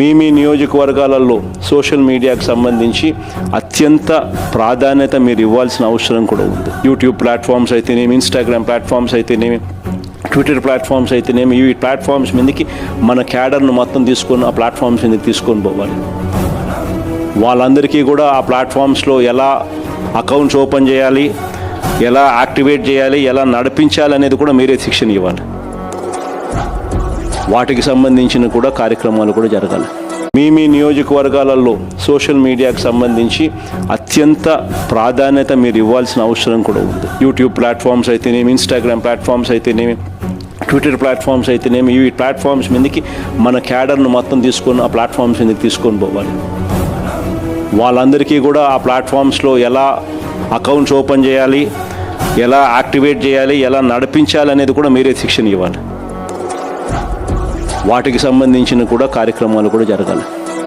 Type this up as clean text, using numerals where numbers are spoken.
మీ నియోజకవర్గాలలో సోషల్ మీడియాకు సంబంధించి అత్యంత ప్రాధాన్యత మీరు ఇవ్వాల్సిన అవసరం కూడా ఉంది. యూట్యూబ్ ప్లాట్ఫామ్స్ అయితేనేమి, ఇన్స్టాగ్రామ్ ప్లాట్ఫామ్స్ అయితేనేమి, ట్విట్టర్ ప్లాట్ఫామ్స్ అయితేనేమి, ఈ ప్లాట్ఫామ్స్ మీదకి మన క్యాడర్ను మొత్తం తీసుకొని ఆ ప్లాట్ఫామ్స్ మీదకి తీసుకొని పోవాలి. వాళ్ళందరికీ కూడా ఆ ప్లాట్ఫామ్స్లో ఎలా అకౌంట్స్ ఓపెన్ చేయాలి, ఎలా యాక్టివేట్ చేయాలి, ఎలా నడిపించాలి అనేది కూడా మీరే శిక్షణ ఇవ్వాలి. వాటికి సంబంధించిన కూడా కార్యక్రమాలు కూడా జరగాలి. మీ నియోజకవర్గాలలో సోషల్ మీడియాకు సంబంధించి అత్యంత ప్రాధాన్యత మీరు ఇవ్వాల్సిన అవసరం కూడా ఉంది. యూట్యూబ్ ప్లాట్ఫామ్స్ అయితేనేమి, ఇన్స్టాగ్రామ్ ప్లాట్ఫామ్స్ అయితేనేమి, ట్విట్టర్ ప్లాట్ఫామ్స్ అయితేనేమి, ఈ ప్లాట్ఫామ్స్ మీదకి మన క్యాడర్ను మొత్తం తీసుకొని ఆ ప్లాట్ఫామ్స్ మీదకి తీసుకొని పోవాలి. వాళ్ళందరికీ కూడా ఆ ప్లాట్ఫామ్స్లో ఎలా అకౌంట్స్ ఓపెన్ చేయాలి, ఎలా యాక్టివేట్ చేయాలి, ఎలా నడిపించాలి అనేది కూడా మీరే శిక్షణ ఇవ్వాలి. వాటికి సంబంధించిన కూడా కార్యక్రమాలు కూడా జరగాలి.